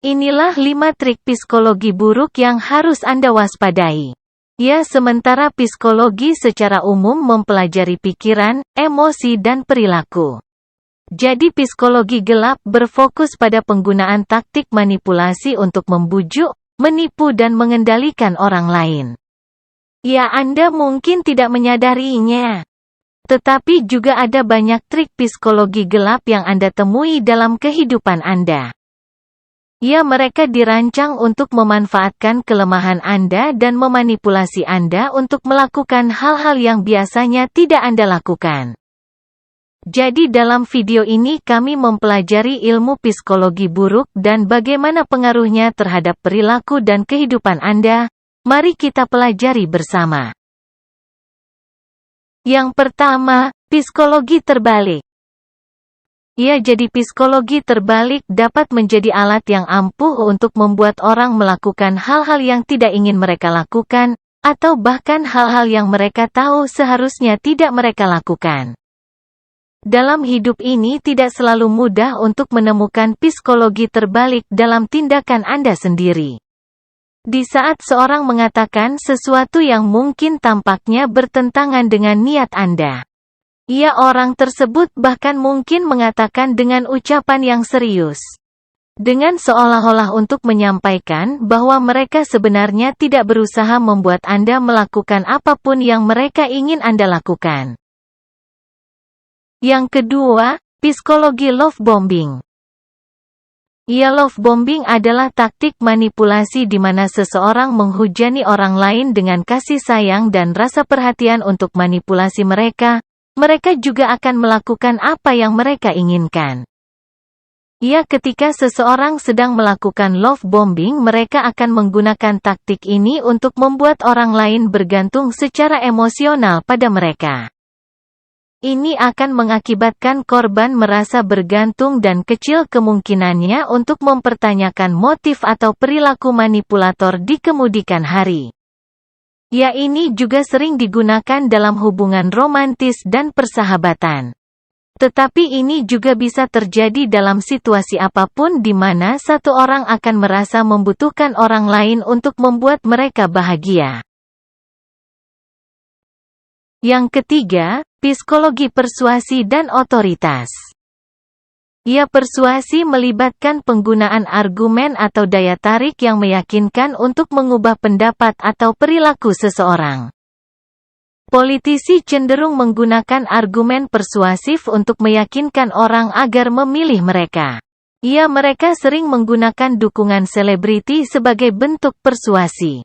Inilah 5 trik psikologi buruk yang harus Anda waspadai. Ya, sementara psikologi secara umum mempelajari pikiran, emosi dan perilaku. Jadi psikologi gelap berfokus pada penggunaan taktik manipulasi untuk membujuk, menipu dan mengendalikan orang lain. Ya, Anda mungkin tidak menyadarinya. Tetapi juga ada banyak trik psikologi gelap yang Anda temui dalam kehidupan Anda. Ya, mereka dirancang untuk memanfaatkan kelemahan Anda dan memanipulasi Anda untuk melakukan hal-hal yang biasanya tidak Anda lakukan. Jadi dalam video ini kami mempelajari ilmu psikologi buruk dan bagaimana pengaruhnya terhadap perilaku dan kehidupan Anda. Mari kita pelajari bersama. Yang pertama, psikologi terbalik. Ya, jadi psikologi terbalik dapat menjadi alat yang ampuh untuk membuat orang melakukan hal-hal yang tidak ingin mereka lakukan, atau bahkan hal-hal yang mereka tahu seharusnya tidak mereka lakukan. Dalam hidup ini tidak selalu mudah untuk menemukan psikologi terbalik dalam tindakan Anda sendiri. Di saat seorang mengatakan sesuatu yang mungkin tampaknya bertentangan dengan niat Anda. Ya, orang tersebut bahkan mungkin mengatakan dengan ucapan yang serius. Dengan seolah-olah untuk menyampaikan bahwa mereka sebenarnya tidak berusaha membuat Anda melakukan apapun yang mereka ingin Anda lakukan. Yang kedua, psikologi love bombing. Ya, love bombing adalah taktik manipulasi di mana seseorang menghujani orang lain dengan kasih sayang dan rasa perhatian untuk manipulasi mereka. Mereka juga akan melakukan apa yang mereka inginkan. Ya, ketika seseorang sedang melakukan love bombing, mereka akan menggunakan taktik ini untuk membuat orang lain bergantung secara emosional pada mereka. Ini akan mengakibatkan korban merasa bergantung dan kecil kemungkinannya untuk mempertanyakan motif atau perilaku manipulator di kemudian hari. Ya, ini juga sering digunakan dalam hubungan romantis dan persahabatan. Tetapi ini juga bisa terjadi dalam situasi apapun di mana satu orang akan merasa membutuhkan orang lain untuk membuat mereka bahagia. Yang ketiga, psikologi persuasi dan otoritas. Ya, persuasi melibatkan penggunaan argumen atau daya tarik yang meyakinkan untuk mengubah pendapat atau perilaku seseorang. Politisi cenderung menggunakan argumen persuasif untuk meyakinkan orang agar memilih mereka. Ya, mereka sering menggunakan dukungan selebriti sebagai bentuk persuasi.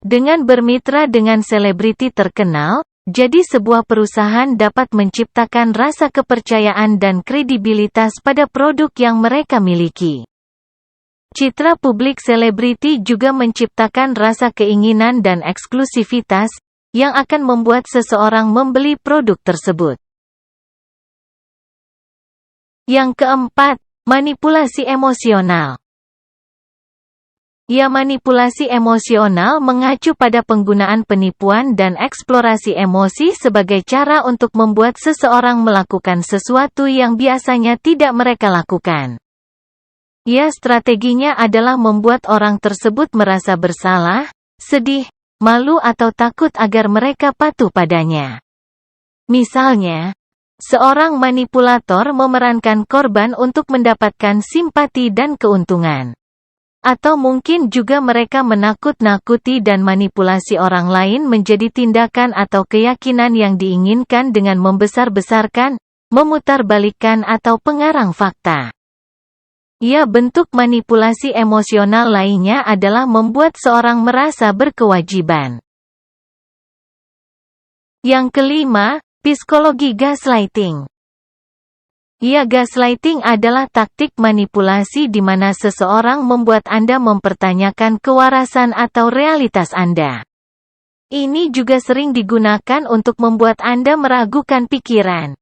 Dengan bermitra dengan selebriti terkenal, jadi sebuah perusahaan dapat menciptakan rasa kepercayaan dan kredibilitas pada produk yang mereka miliki. Citra publik selebriti juga menciptakan rasa keinginan dan eksklusivitas, yang akan membuat seseorang membeli produk tersebut. Yang keempat, manipulasi emosional. Ya, manipulasi emosional mengacu pada penggunaan penipuan dan eksplorasi emosi sebagai cara untuk membuat seseorang melakukan sesuatu yang biasanya tidak mereka lakukan. Ya, strateginya adalah membuat orang tersebut merasa bersalah, sedih, malu atau takut agar mereka patuh padanya. Misalnya, seorang manipulator memerankan korban untuk mendapatkan simpati dan keuntungan. Atau mungkin juga mereka menakut-nakuti dan manipulasi orang lain menjadi tindakan atau keyakinan yang diinginkan dengan membesar-besarkan, memutarbalikkan atau pengarang fakta. Ya, bentuk manipulasi emosional lainnya adalah membuat seorang merasa berkewajiban. Yang kelima, psikologi gaslighting. Ya, gaslighting adalah taktik manipulasi di mana seseorang membuat Anda mempertanyakan kewarasan atau realitas Anda. Ini juga sering digunakan untuk membuat Anda meragukan pikiran,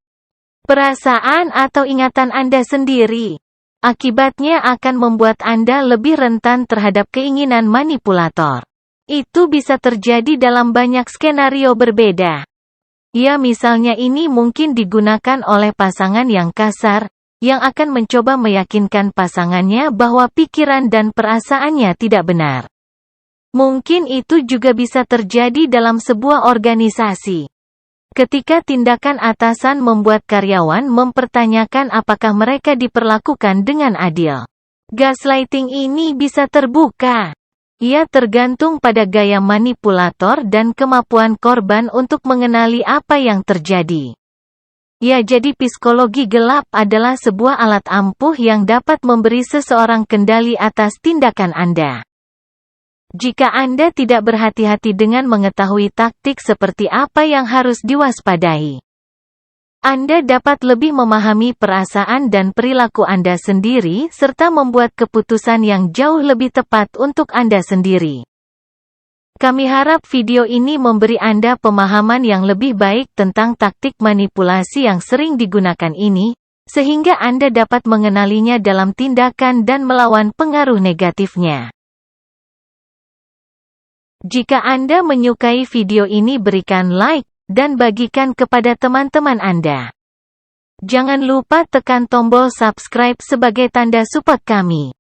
perasaan atau ingatan Anda sendiri. Akibatnya akan membuat Anda lebih rentan terhadap keinginan manipulator. Itu bisa terjadi dalam banyak skenario berbeda. Ya, misalnya ini mungkin digunakan oleh pasangan yang kasar, yang akan mencoba meyakinkan pasangannya bahwa pikiran dan perasaannya tidak benar. Mungkin itu juga bisa terjadi dalam sebuah organisasi. Ketika tindakan atasan membuat karyawan mempertanyakan apakah mereka diperlakukan dengan adil. Gaslighting ini bisa terbuka. Ia tergantung pada gaya manipulator dan kemampuan korban untuk mengenali apa yang terjadi. Ya, jadi psikologi gelap adalah sebuah alat ampuh yang dapat memberi seseorang kendali atas tindakan Anda. Jika Anda tidak berhati-hati dengan mengetahui taktik seperti apa yang harus diwaspadai, Anda dapat lebih memahami perasaan dan perilaku Anda sendiri serta membuat keputusan yang jauh lebih tepat untuk Anda sendiri. Kami harap video ini memberi Anda pemahaman yang lebih baik tentang taktik manipulasi yang sering digunakan ini, sehingga Anda dapat mengenalinya dalam tindakan dan melawan pengaruh negatifnya. Jika Anda menyukai video ini, berikan like, dan bagikan kepada teman-teman Anda. Jangan lupa tekan tombol subscribe sebagai tanda support kami.